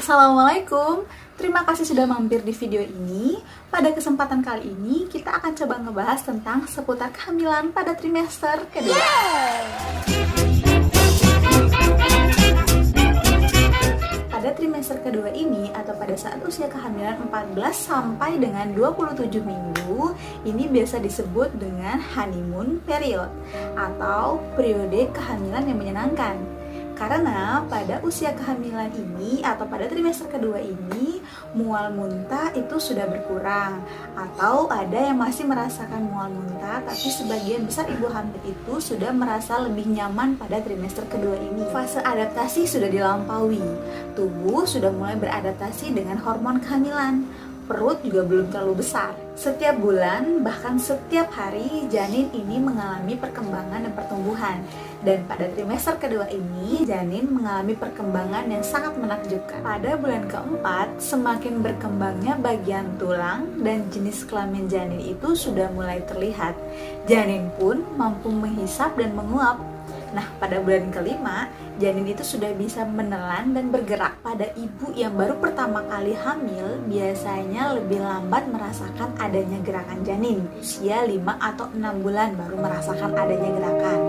Assalamualaikum, terima kasih sudah mampir di video ini. Pada kesempatan kali ini kita akan coba ngebahas tentang seputar kehamilan pada trimester kedua. Pada trimester kedua ini atau pada saat usia kehamilan 14 sampai dengan 27 minggu, ini biasa disebut dengan honeymoon period atau periode kehamilan yang menyenangkan. Karena pada usia kehamilan ini atau pada trimester kedua ini, mual muntah itu sudah berkurang. Atau ada yang masih merasakan mual muntah, tapi sebagian besar ibu hamil itu sudah merasa lebih nyaman pada trimester kedua ini. Fase adaptasi sudah dilampaui. Tubuh sudah mulai beradaptasi dengan hormon kehamilan. Perut juga belum terlalu besar. Setiap bulan, bahkan setiap hari, janin ini mengalami perkembangan dan pertumbuhan. Dan pada trimester kedua ini, janin mengalami perkembangan yang sangat menakjubkan. Pada bulan keempat, semakin berkembangnya bagian tulang dan jenis kelamin janin itu sudah mulai terlihat. Janin pun mampu menghisap dan menguap. Nah, pada bulan kelima, janin itu sudah bisa menelan dan bergerak. Pada ibu yang baru pertama kali hamil, biasanya lebih lambat merasakan adanya gerakan janin. Usia 5 atau 6 bulan baru merasakan adanya gerakan.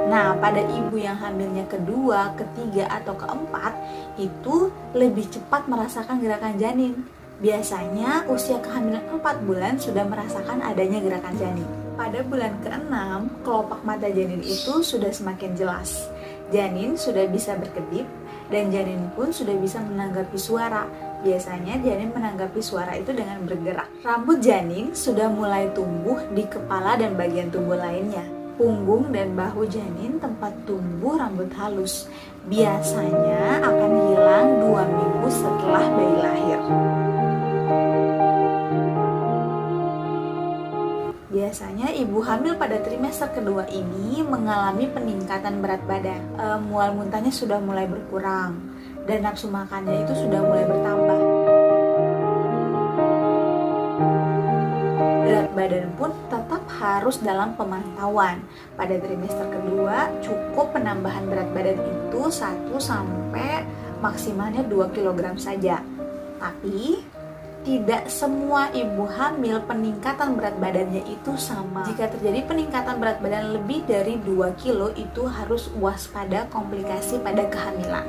Nah, pada ibu yang hamilnya kedua, ketiga, atau keempat, itu lebih cepat merasakan gerakan janin. Biasanya usia kehamilan 4 bulan sudah merasakan adanya gerakan janin. Pada bulan ke-6, kelopak mata janin itu sudah semakin jelas. Janin sudah bisa berkedip dan janin pun sudah bisa menanggapi suara. Biasanya janin menanggapi suara itu dengan bergerak. Rambut janin sudah mulai tumbuh di kepala dan bagian tubuh lainnya. Punggung dan bahu janin tempat tumbuh rambut halus. Biasanya akan hilang 2 minggu setelah bayi lahir. Biasanya ibu hamil pada trimester kedua ini mengalami peningkatan berat badan. Mual muntahnya sudah mulai berkurang dan nafsu makannya itu sudah mulai bertambah. Berat badan pun tetap harus dalam pemantauan. Pada trimester kedua cukup penambahan berat badan itu 1 sampai maksimalnya 2 kg saja. Tapi tidak semua ibu hamil peningkatan berat badannya itu sama. Jika terjadi peningkatan berat badan lebih dari 2 kilo, itu harus waspada komplikasi pada kehamilan.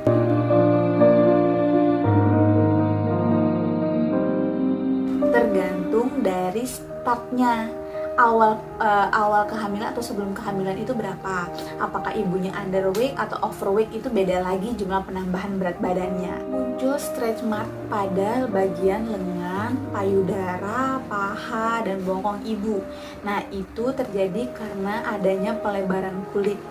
Tergantung dari startnya. Awal kehamilan atau sebelum kehamilan itu berapa? Apakah ibunya underweight atau overweight, itu beda lagi jumlah penambahan berat badannya. Muncul stretch mark pada bagian lengan, payudara, paha, dan bokong ibu. Nah, itu terjadi karena adanya pelebaran kulit.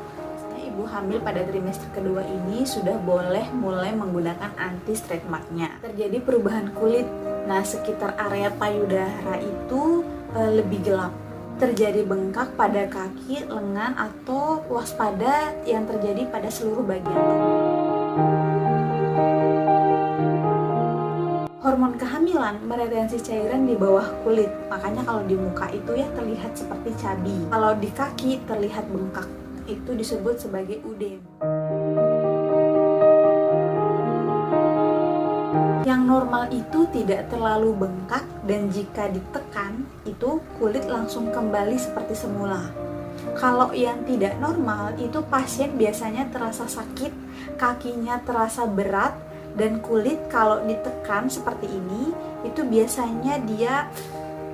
Ibu hamil pada trimester kedua ini sudah boleh mulai menggunakan anti stretch marknya. Terjadi perubahan kulit. Nah, sekitar area payudara itu lebih gelap. Terjadi bengkak pada kaki, lengan, atau waspada yang terjadi pada seluruh bagian tubuh. Hormon kehamilan meretensi cairan di bawah kulit, makanya kalau di muka itu ya terlihat seperti cabi. Kalau di kaki terlihat bengkak, itu disebut sebagai udem. Yang normal itu tidak terlalu bengkak dan jika ditekan itu kulit langsung kembali seperti semula. Kalau yang tidak normal itu pasien biasanya terasa sakit, kakinya terasa berat, dan kulit kalau ditekan seperti ini itu biasanya dia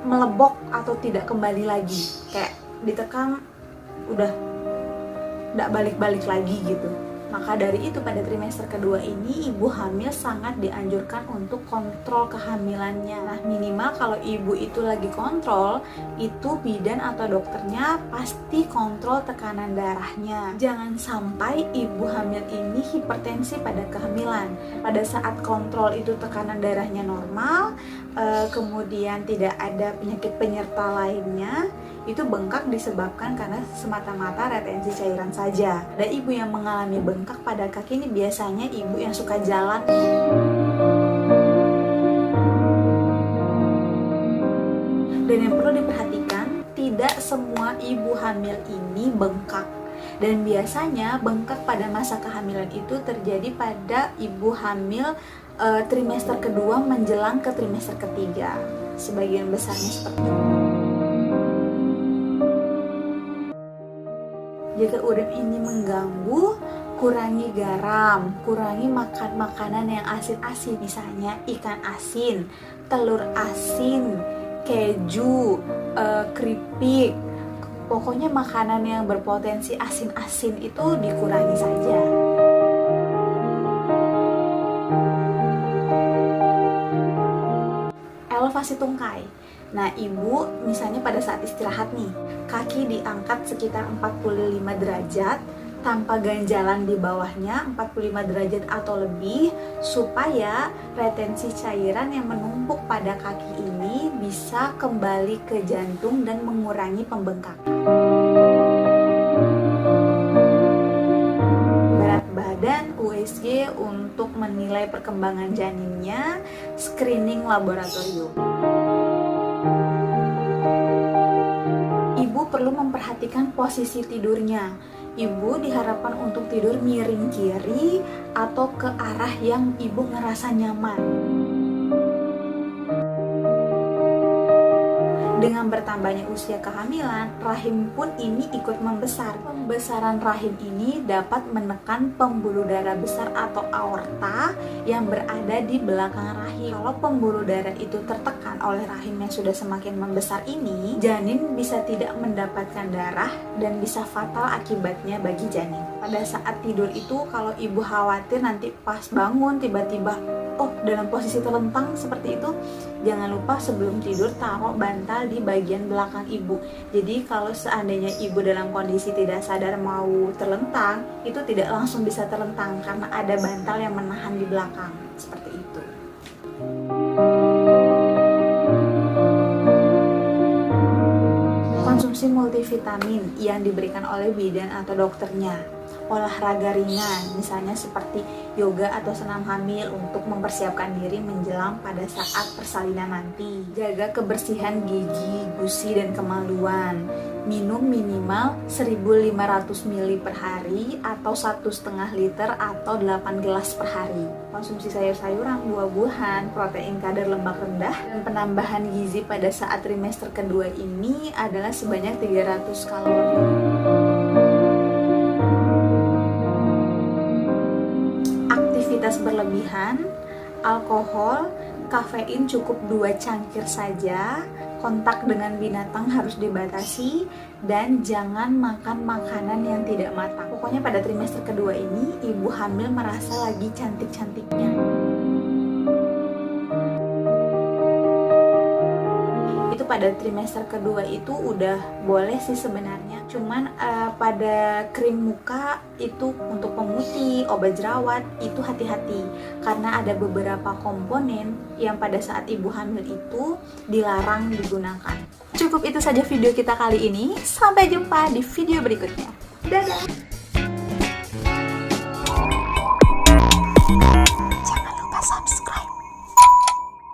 melebok atau tidak kembali lagi. Kayak ditekan udah tidak balik-balik lagi gitu. Maka dari itu pada trimester kedua ini ibu hamil sangat dianjurkan untuk kontrol kehamilannya. Nah, minimal kalau ibu itu lagi kontrol, itu bidan atau dokternya pasti kontrol tekanan darahnya. Jangan sampai ibu hamil ini hipertensi pada kehamilan. Pada saat kontrol itu tekanan darahnya normal, kemudian tidak ada penyakit penyerta lainnya, itu bengkak disebabkan karena semata-mata retensi cairan saja. Ada ibu yang mengalami bengkak pada kaki ini biasanya ibu yang suka jalan. Dan yang perlu diperhatikan, tidak semua ibu hamil ini bengkak. Dan biasanya bengkak pada masa kehamilan itu terjadi pada ibu hamil trimester kedua menjelang ke trimester ketiga. Sebagian besarnya seperti itu. Jika urin ini mengganggu, kurangi garam, kurangi makan makanan yang asin-asin, misalnya ikan asin, telur asin, keju, keripik. Pokoknya makanan yang berpotensi asin-asin itu dikurangi saja. Elevasi tungkai. Nah, ibu misalnya pada saat istirahat nih, kaki diangkat sekitar 45 derajat tanpa ganjalan di bawahnya 45 derajat atau lebih, supaya retensi cairan yang menumpuk pada kaki ini bisa kembali ke jantung dan mengurangi pembengkakan. Berat badan, USG untuk menilai perkembangan janinnya, screening laboratorium. Ibu perlu memperhatikan posisi tidurnya. Ibu diharapkan untuk tidur miring kiri atau ke arah yang ibu ngerasa nyaman. Dengan bertambahnya usia kehamilan, rahim pun ini ikut membesar. Pembesaran rahim ini dapat menekan pembuluh darah besar atau aorta yang berada di belakang rahim. Kalau pembuluh darah itu tertekan oleh rahim yang sudah semakin membesar ini, janin bisa tidak mendapatkan darah dan bisa fatal akibatnya bagi janin. Pada saat tidur itu, kalau ibu khawatir nanti pas bangun tiba-tiba dalam posisi terlentang seperti itu, jangan lupa sebelum tidur taruh bantal di bagian belakang ibu. Jadi kalau seandainya ibu dalam kondisi tidak sadar mau terlentang, itu tidak langsung bisa terlentang karena ada bantal yang menahan di belakang. Seperti itu. Konsumsi multivitamin yang diberikan oleh bidan atau dokternya. Olahraga ringan, misalnya seperti yoga atau senam hamil untuk mempersiapkan diri menjelang pada saat persalinan nanti. Jaga kebersihan gigi, gusi, dan kemaluan. Minum minimal 1.500 ml per hari atau 1,5 liter atau 8 gelas per hari. Konsumsi sayur-sayuran, buah-buahan, protein kadar lemak rendah, dan penambahan gizi pada saat trimester kedua ini adalah sebanyak 300 kalori. Aktivitas berlebihan, alkohol, kafein cukup 2 cangkir saja, kontak dengan binatang harus dibatasi, dan jangan makan makanan yang tidak matang. Pokoknya pada trimester kedua ini, ibu hamil merasa lagi cantik-cantiknya. Itu pada trimester kedua itu udah boleh sih sebenarnya. Cuman pada krim muka itu untuk pemutih, obat jerawat itu hati-hati karena ada beberapa komponen yang pada saat ibu hamil itu dilarang digunakan. Cukup itu saja video kita kali ini. Sampai jumpa di video berikutnya. Dadah. Jangan lupa subscribe.